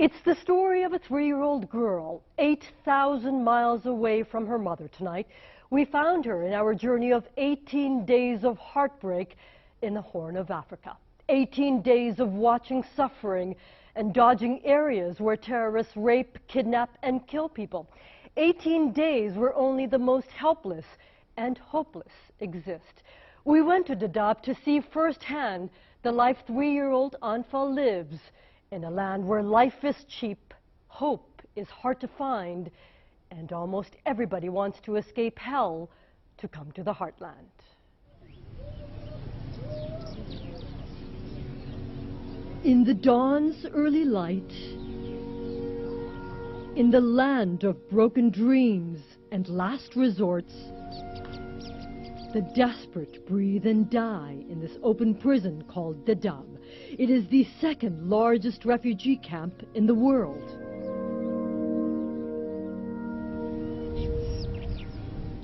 It's the story of a 3-year-old girl, 8,000 miles away from her mother tonight. We found her in our journey of 18 days of heartbreak in the Horn of Africa. 18 days of watching suffering and dodging areas where terrorists rape, kidnap, and kill people. 18 days where only the most helpless and hopeless exist. We went to Dadaab to see firsthand the life 3-year-old Anfa lives in a land where life is cheap, hope is hard to find, and almost everybody wants to escape hell to come to the heartland. In the dawn's early light, in the land of broken dreams and last resorts, the desperate breathe and die in this open prison called Dadaab. It is the second largest refugee camp in the world.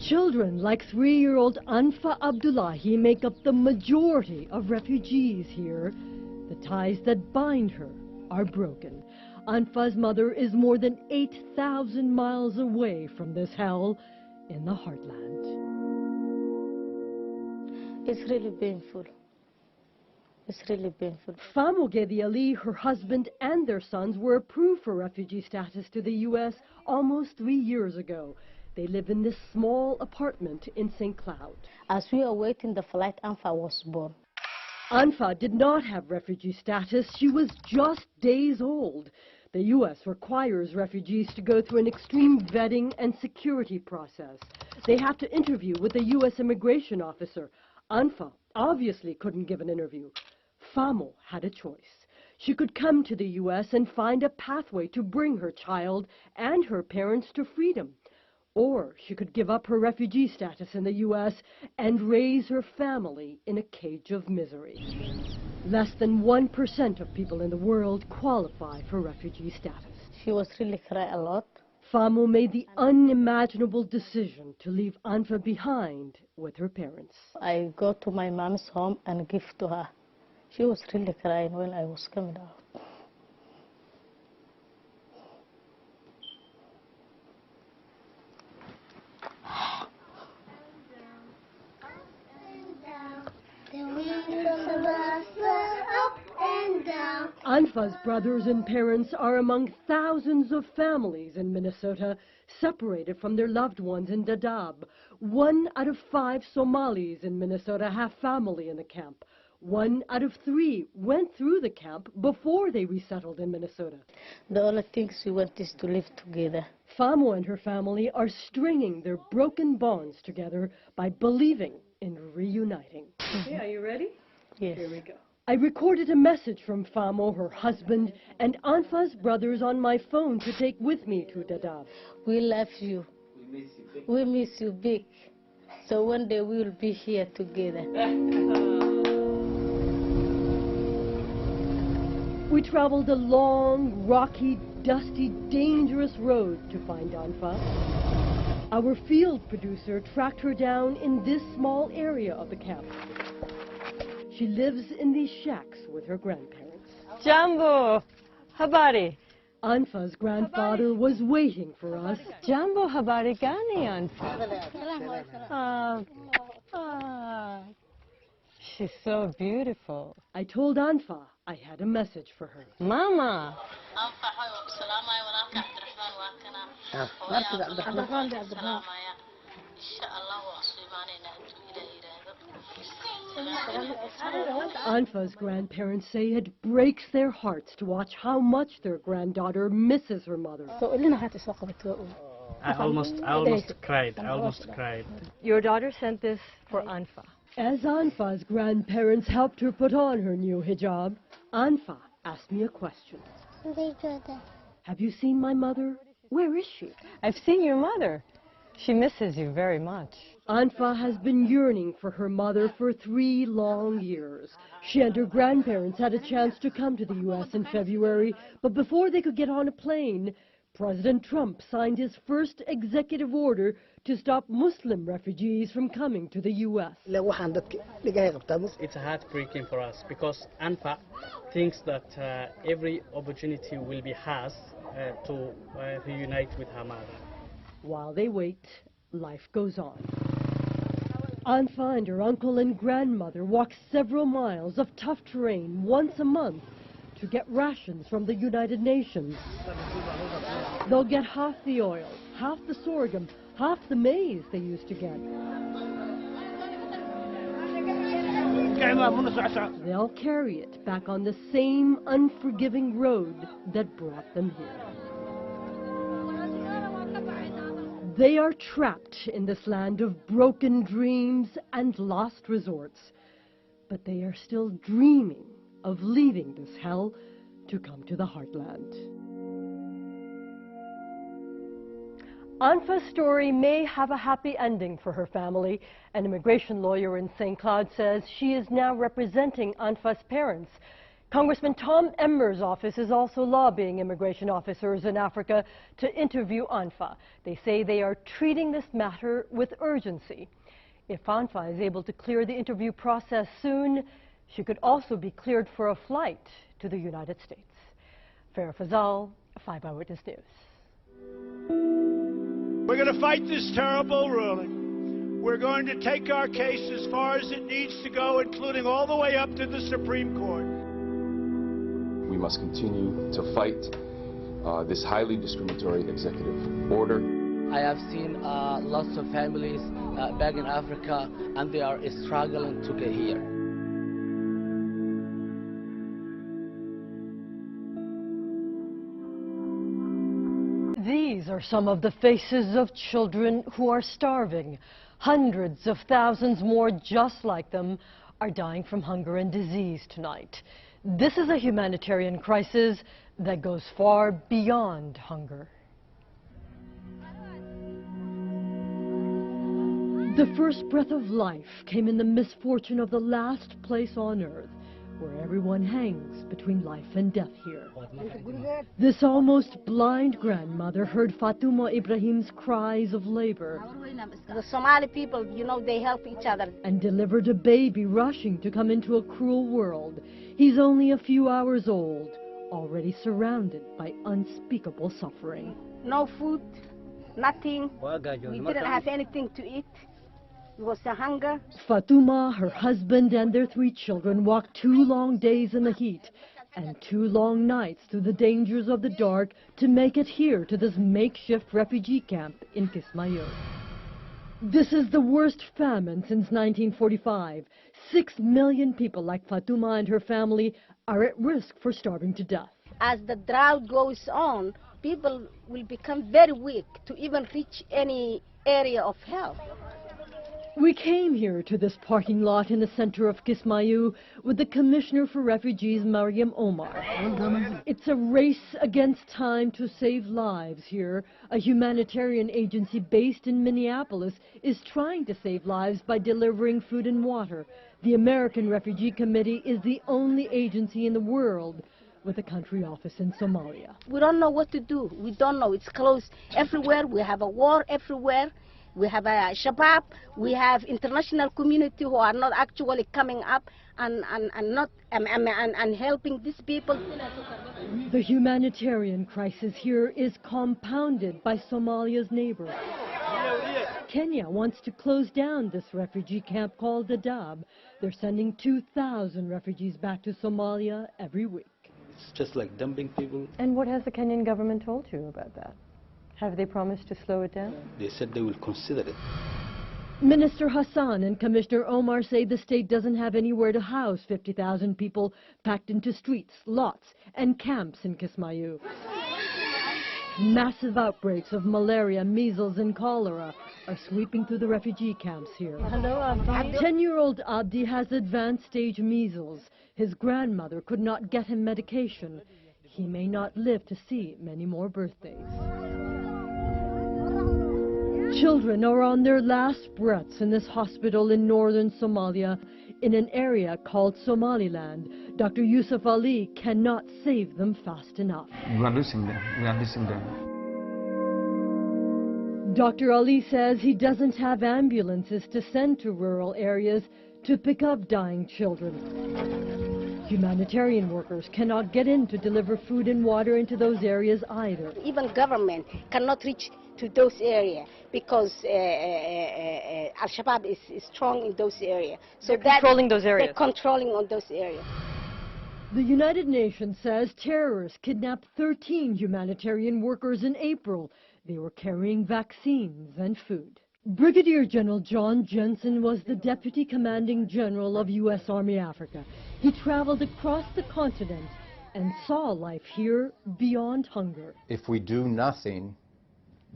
Children like 3-year-old Anfa Abdullahi make up the majority of refugees here. The ties that bind her are broken. Anfa's mother is more than 8,000 miles away from this hell in the heartland. It's really painful. It's really painful. Famo Gedi Ali, her husband, and their sons were approved for refugee status to the U.S. almost 3 years ago. They live in this small apartment in St. Cloud. As we were waiting the flight, Anfa was born. Anfa did not have refugee status. She was just days old. The U.S. requires refugees to go through an extreme vetting and security process. They have to interview with a U.S. immigration officer. Anfa obviously couldn't give an interview. Famo had a choice. She could come to the U.S. and find a pathway to bring her child and her parents to freedom. Or she could give up her refugee status in the U.S. and raise her family in a cage of misery. Less than 1% of people in the world qualify for refugee status. She was really crying a lot. Famo made the unimaginable decision to leave Anfa behind with her parents. I go to my mom's home and give to her. She was really crying when I was coming out. Anfa's brothers and parents are among thousands of families in Minnesota separated from their loved ones in Dadaab. 1 out of 5 Somalis in Minnesota have family in the camp. 1 out of 3 went through the camp before they resettled in Minnesota. The only things we want is to live together. Famo and her family are stringing their broken bonds together by believing in reuniting. Okay, are you ready? Yes. Here we go. I recorded a message from Famo, her husband, and Anfa's brothers on my phone to take with me to Dadaab. We love you. We miss you big. So one day we will be here together. We traveled a long, rocky, dusty, dangerous road to find Anfa. Our field producer tracked her down in this small area of the camp. She lives in these shacks with her grandparents. Jambo, habari. Anfa's grandfather was waiting for us. Jambo, habari gani, Anfa? She's so beautiful. I told Anfa I had a message for her. Mama. Anfa's grandparents say it breaks their hearts to watch how much their granddaughter misses her mother. I almost cried. Your daughter sent this for Anfa. As Anfa's grandparents helped her put on her new hijab, Anfa asked me a question. Have you seen my mother? Where is she? I've seen your mother. She misses you very much. Anfa has been yearning for her mother for 3 long years. She and her grandparents had a chance to come to the U.S. in February, but before they could get on a plane, President Trump signed his first executive order to stop Muslim refugees from coming to the U.S. It's heartbreaking for us because ANFA thinks that every opportunity will be has to reunite with her mother. While they wait, life goes on. Anfa and her uncle and grandmother walk several miles of tough terrain once a month to get rations from the United Nations. They'll get half the oil, half the sorghum, half the maize they used to get. They'll carry it back on the same unforgiving road that brought them here. They are trapped in this land of broken dreams and lost resorts, but they are still dreaming of leaving this hell to come to the heartland. Anfa's story may have a happy ending for her family. An immigration lawyer in St. Cloud says she is now representing Anfa's parents. Congressman Tom Emmer's office is also lobbying immigration officers in Africa to interview Anfa. They say they are treating this matter with urgency. If Anfa is able to clear the interview process soon, she could also be cleared for a flight to the United States. Farah Fazal, 5 Eyewitness News. We're going to fight this terrible ruling. We're going to take our case as far as it needs to go, including all the way up to the Supreme Court. We must continue to fight this highly discriminatory executive order. I have seen lots of families back in Africa, and they are struggling to get here. These are some of the faces of children who are starving. Hundreds of thousands more just like them are dying from hunger and disease tonight. This is a humanitarian crisis that goes far beyond hunger. The first breath of life came in the misfortune of the last place on earth, where everyone hangs between life and death here. This almost blind grandmother heard Fatuma Ibrahim's cries of labor. The Somali people, you know, they help each other. And delivered a baby rushing to come into a cruel world. He's only a few hours old, already surrounded by unspeakable suffering. No food, nothing. We didn't have anything to eat. It was the hunger. Fatuma, her husband, and their 3 children walked 2 long days in the heat and 2 long nights through the dangers of the dark to make it here to this makeshift refugee camp in Kismayo. This is the worst famine since 1945. 6 million people like Fatuma and her family are at risk for starving to death. As the drought goes on, people will become very weak to even reach any area of help. We came here to this parking lot in the center of Kismayo with the Commissioner for Refugees, Mariam Omar. It's a race against time to save lives here. A humanitarian agency based in Minneapolis is trying to save lives by delivering food and water. The American Refugee Committee is the only agency in the world with a country office in Somalia. We don't know what to do. We don't know. It's closed everywhere. We have a war everywhere. We have a Shabab, we have international community who are not actually coming up and helping these people. The humanitarian crisis here is compounded by Somalia's neighbor. Kenya wants to close down this refugee camp called Dadaab. They're sending 2,000 refugees back to Somalia every week. It's just like dumping people. And what has the Kenyan government told you about that? Have they promised to slow it down? They said they will consider it. Minister Hassan and Commissioner Omar say the state doesn't have anywhere to house 50,000 people packed into streets, lots, and camps in Kismayo. Massive outbreaks of malaria, measles, and cholera are sweeping through the refugee camps here. 10-year-old Abdi has advanced stage measles. His grandmother could not get him medication. He may not live to see many more birthdays. Children are on their last breaths in this hospital in northern Somalia, in an area called Somaliland. Dr. Yusuf Ali cannot save them fast enough. We are losing them. We are losing them. Dr. Ali says he doesn't have ambulances to send to rural areas to pick up dying children. Humanitarian workers cannot get in to deliver food and water into those areas either. Even government cannot reach to those areas because Al-Shabaab is strong in those areas. So they're controlling those areas. They're controlling on those areas. The United Nations says terrorists kidnapped 13 humanitarian workers in April. They were carrying vaccines and food. Brigadier General John Jensen was the Deputy Commanding General of U.S. Army Africa. He traveled across the continent and saw life here beyond hunger. If we do nothing,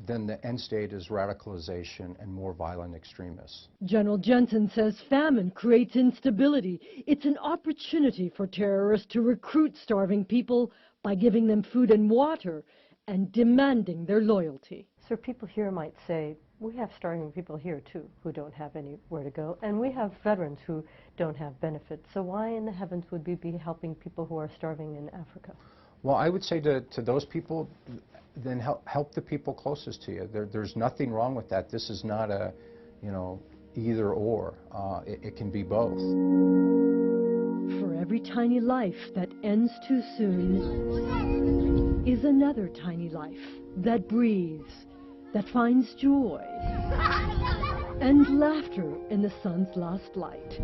then the end state is radicalization and more violent extremists. General Jensen says famine creates instability. It's an opportunity for terrorists to recruit starving people by giving them food and water and demanding their loyalty. So people here might say, we have starving people here too who don't have anywhere to go, and we have veterans who don't have benefits. So why in the heavens would we be helping people who are starving in Africa? Well, I would say to those people, then help the people closest to you. There's nothing wrong with that. This is not a, either or. It can be both. For every tiny life that ends too soon is another tiny life that breathes, that finds joy and laughter in the sun's last light.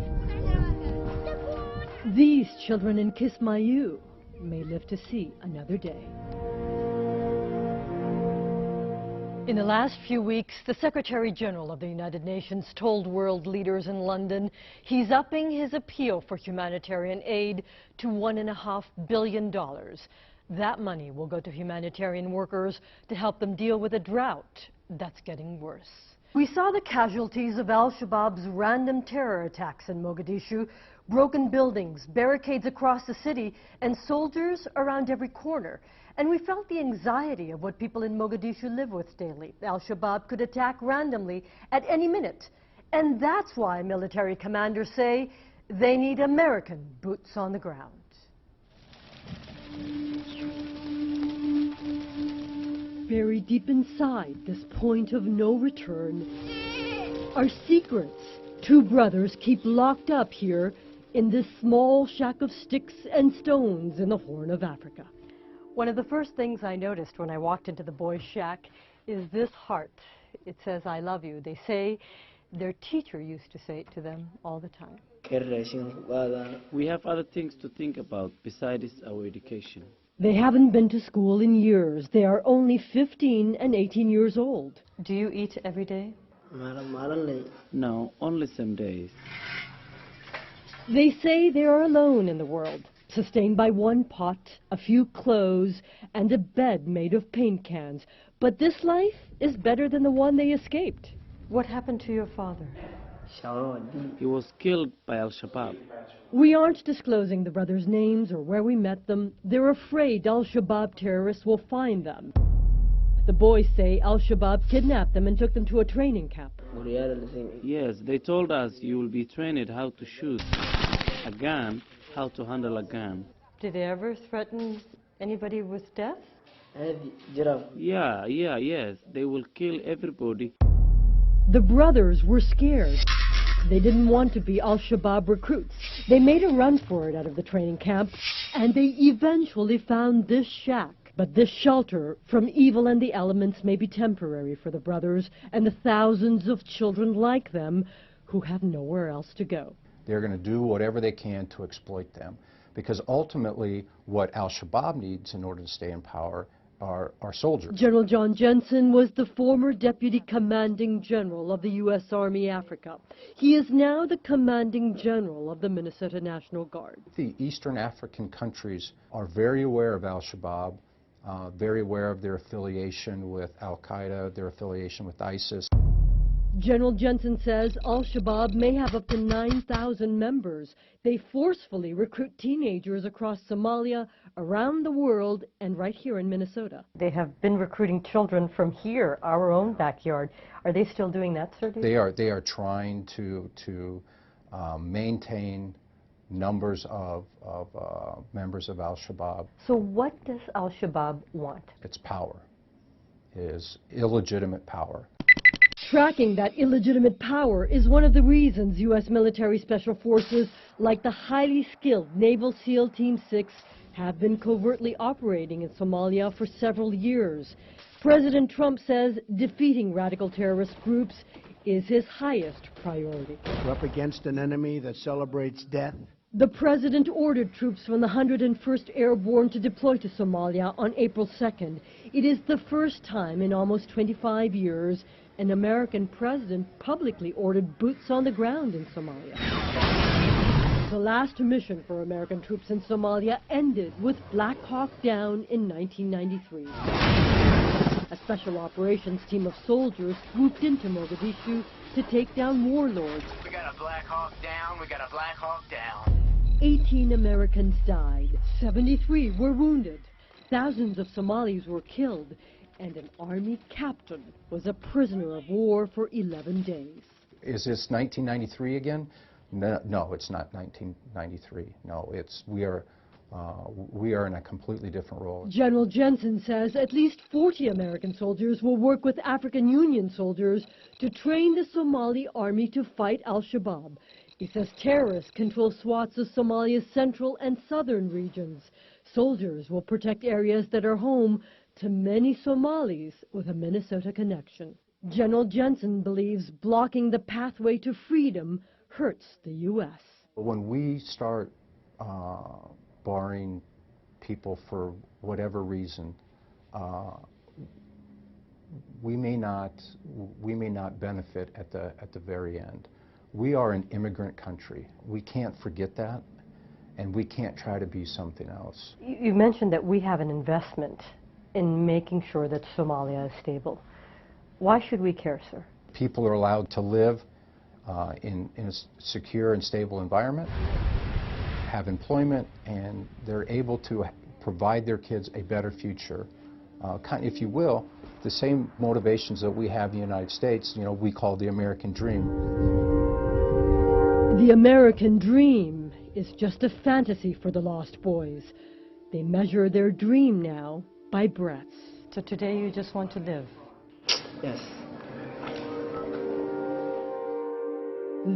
These children in Kismayu may live to see another day. In the last few weeks, the Secretary General of the United Nations told world leaders in London he's upping his appeal for humanitarian aid to $1.5 billion. That money will go to humanitarian workers to help them deal with a drought that's getting worse. We saw the casualties of Al-Shabaab's random terror attacks in Mogadishu, broken buildings, barricades across the city, and soldiers around every corner. And we felt the anxiety of what people in Mogadishu live with daily. Al-Shabaab could attack randomly at any minute. And that's why military commanders say they need American boots on the ground. Buried deep inside this point of no return are secrets two brothers keep locked up here in this small shack of sticks and stones in the Horn of Africa. One of the first things I noticed when I walked into the boys' shack is this heart. It says, "I love you." They say their teacher used to say it to them all the time. We have other things to think about besides our education. They haven't been to school in years. They are only 15 and 18 years old. Do you eat every day? No, only some days. They say they are alone in the world, sustained by one pot, a few clothes, and a bed made of paint cans. But this life is better than the one they escaped. What happened to your father? He was killed by Al-Shabaab. We aren't disclosing the brothers' names or where we met them. They're afraid Al-Shabaab terrorists will find them. The boys say Al-Shabaab kidnapped them and took them to a training camp. Yes, they told us you will be trained how to shoot a gun, how to handle a gun. Did they ever threaten anybody with death? Yes. They will kill everybody. The brothers were scared. They didn't want to be Al-Shabaab recruits. They made a run for it out of the training camp, and they eventually found this shack. But this shelter from evil and the elements may be temporary for the brothers and the thousands of children like them who have nowhere else to go. They're going to do whatever they can to exploit them, because ultimately what Al-Shabaab needs in order to stay in power are soldiers. General John Jensen was the former Deputy Commanding General of the U.S. Army Africa. He is now the Commanding General of the Minnesota National Guard. The Eastern African countries are very aware of Al-Shabaab, very aware of their affiliation with Al-Qaeda, their affiliation with ISIS. General Jensen says Al-Shabaab may have up to 9,000 members. They forcefully recruit teenagers across Somalia, around the world, and right here in Minnesota. They have been recruiting children from here, our own backyard. Are they still doing that, sir? They are trying to maintain numbers of members of Al-Shabaab. So what does Al-Shabaab want? Its power. It is illegitimate power. Tracking that illegitimate power is one of the reasons U.S. military special forces like the highly skilled Naval SEAL Team 6 have been covertly operating in Somalia for several years. President Trump says defeating radical terrorist groups is his highest priority. We're up against an enemy that celebrates death. The president ordered troops from the 101st Airborne to deploy to Somalia on April 2nd. It is the first time in almost 25 years an American president publicly ordered boots on the ground in Somalia. The last mission for American troops in Somalia ended with Black Hawk Down in 1993. A special operations team of soldiers swooped into Mogadishu to take down warlords. We got a Black Hawk Down, we got a Black Hawk Down. 18 Americans died, 73 were wounded, thousands of Somalis were killed, and an army captain was a prisoner of war for 11 days. Is this 1993 again? No, it's not 1993. No, we are in a completely different role. General Jensen says at least 40 American soldiers will work with African Union soldiers to train the Somali army to fight al-Shabaab. He says terrorists control swaths of Somalia's central and southern regions. Soldiers will protect areas that are home to many Somalis with a Minnesota connection. General Jensen believes blocking the pathway to freedom hurts the U.S. When we start barring people for whatever reason, we may not benefit at the very end. We are an immigrant country. We can't forget that, and we can't try to be something else. You mentioned that we have an investment in making sure that Somalia is stable. Why should we care, sir? People are allowed to live in a secure and stable environment, have employment, and they're able to provide their kids a better future. If you will, the same motivations that we have in the United States, we call the American dream. The American dream is just a fantasy for the lost boys. They measure their dream now by breaths. So today you just want to live? Yes.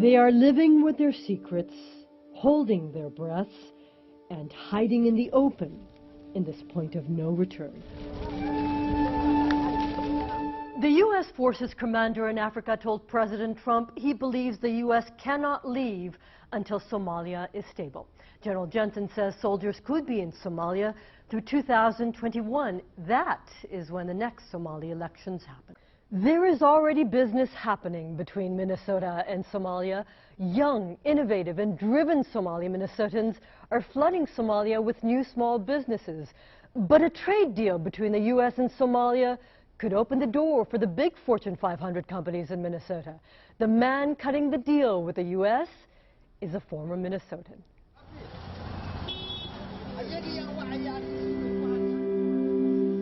They are living with their secrets, holding their breaths, and hiding in the open in this point of no return. The U.S. Forces commander in Africa told President Trump he believes the U.S. cannot leave until Somalia is stable. General Jensen says soldiers could be in Somalia through 2021. That is when the next Somali elections happen. There is already business happening between Minnesota and Somalia. Young, innovative, and driven Somali Minnesotans are flooding Somalia with new small businesses. But a trade deal between the U.S. and Somalia could open the door for the big Fortune 500 companies in Minnesota. The man cutting the deal with the U.S. is a former Minnesotan.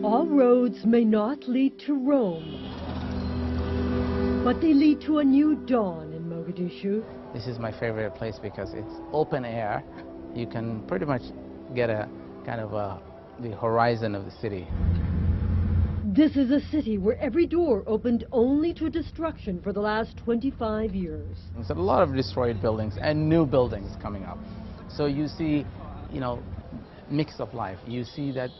All roads may not lead to Rome, but they lead to a new dawn in Mogadishu. This is my favorite place because it's open air. You can pretty much get a kind of the horizon of the city. This is a city where every door opened only to destruction for the last 25 years. There's a lot of destroyed buildings and new buildings coming up. So you see, mix of life. You see that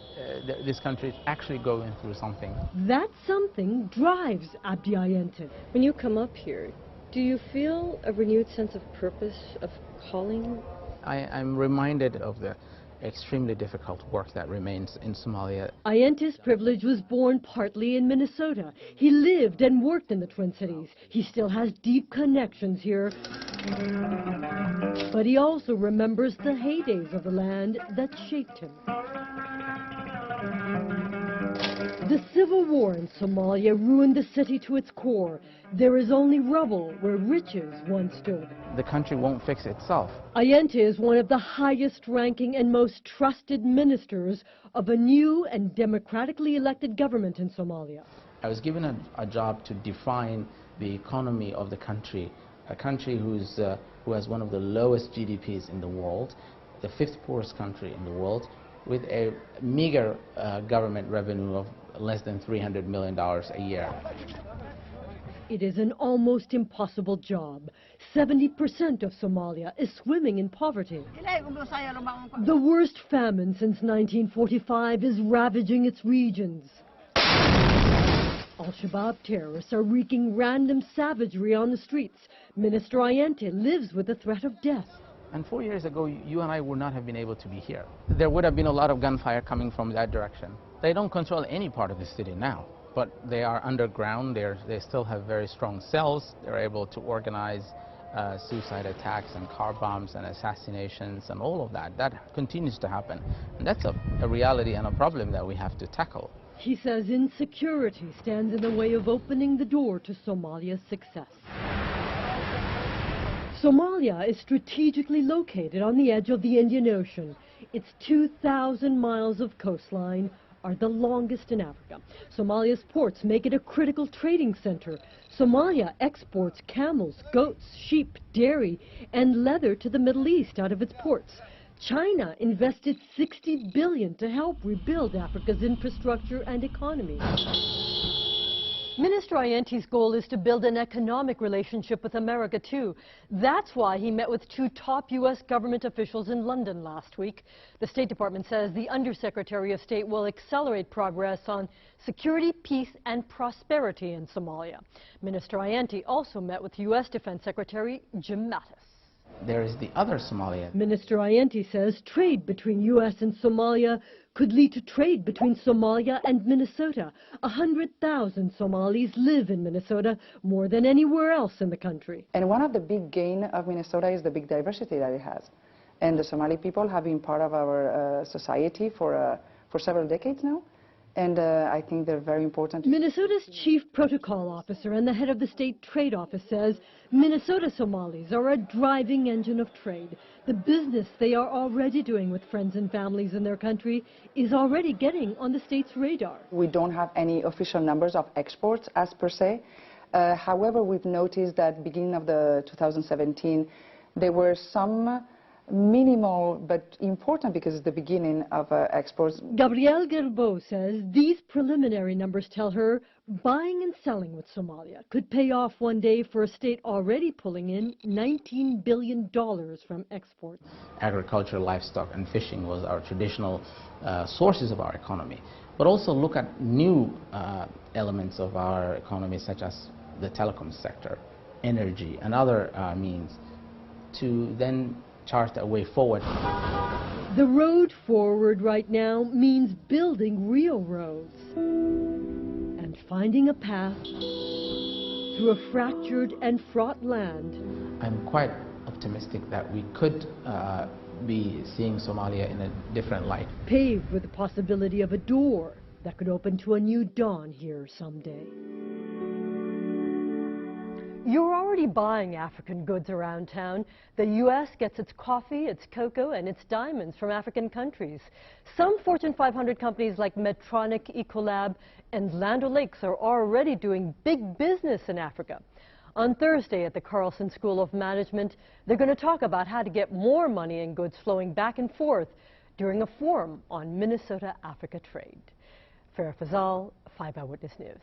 this country is actually going through something. That something drives Abdi Ayente. When you come up here, do you feel a renewed sense of purpose, of calling? I'm reminded of the extremely difficult work that remains in Somalia. Ayente's privilege was born partly in Minnesota. He lived and worked in the Twin Cities. He still has deep connections here. But he also remembers the heydays of the land that shaped him. The civil war in Somalia ruined the city to its core. There is only rubble where riches once stood. The country won't fix itself. Ayente is one of the highest-ranking and most trusted ministers of a new and democratically elected government in Somalia. I was given a job to define the economy of the country, a country who has one of the lowest GDPs in the world, the fifth poorest country in the world, with a meager government revenue of less than $300 million a year. It is an almost impossible job. 70% of Somalia is swimming in poverty. The worst famine since 1945 is ravaging its regions. Al-Shabaab terrorists are wreaking random savagery on the streets. Minister Ayente lives with the threat of death. And 4 years ago, you and I would not have been able to be here. There would have been a lot of gunfire coming from that direction. They don't control any part of the city now, but they are underground. They still have very strong cells. They're able to organize suicide attacks and car bombs and assassinations and all of that. That continues to happen. And that's a reality and a problem that we have to tackle. He says insecurity stands in the way of opening the door to Somalia's success. Somalia is strategically located on the edge of the Indian Ocean. Its 2,000 miles of coastline are the longest in Africa. Somalia's ports make it a critical trading center. Somalia exports camels, goats, sheep, dairy, and leather to the Middle East out of its ports. China invested $60 billion to help rebuild Africa's infrastructure and economy. Minister Ayente's goal is to build an economic relationship with America, too. That's why he met with 2 top U.S. government officials in London last week. The State Department says the Undersecretary of State will accelerate progress on security, peace, and prosperity in Somalia. Minister Ayente also met with U.S. Defense Secretary Jim Mattis. There is the other Somalia. Minister Ayente says trade between U.S. and Somalia could lead to trade between Somalia and Minnesota. 100,000 Somalis live in Minnesota, more than anywhere else in the country. And one of the big gains of Minnesota is the big diversity that it has. And the Somali people have been part of our society for several decades now. And I think they're very important. Minnesota's chief protocol officer and the head of the state trade office says Minnesota Somalis are a driving engine of trade. The business they are already doing with friends and families in their country is already getting on the state's radar. We don't have any official numbers of exports as per se. However, we've noticed that beginning of the 2017, there were some minimal but important, because it's the beginning of exports. Gabrielle Gerbeau says these preliminary numbers tell her buying and selling with Somalia could pay off one day for a state already pulling in $19 billion from exports. Agriculture, livestock, and fishing was our traditional sources of our economy. But also look at new elements of our economy, such as the telecom sector, energy, and other means, to then chart a way forward. The road forward right now means building real roads and finding a path through a fractured and fraught land. I'm quite optimistic that we could be seeing Somalia in a different light. Paved with the possibility of a door that could open to a new dawn here someday. You're already buying African goods around town. The U.S. gets its coffee, its cocoa, and its diamonds from African countries. Some Fortune 500 companies like Medtronic, Ecolab, and Land O'Lakes are already doing big business in Africa. On Thursday at the Carlson School of Management, they're going to talk about how to get more money and goods flowing back and forth during a forum on Minnesota-Africa trade. Farah Fazal, 5 Eyewitness News.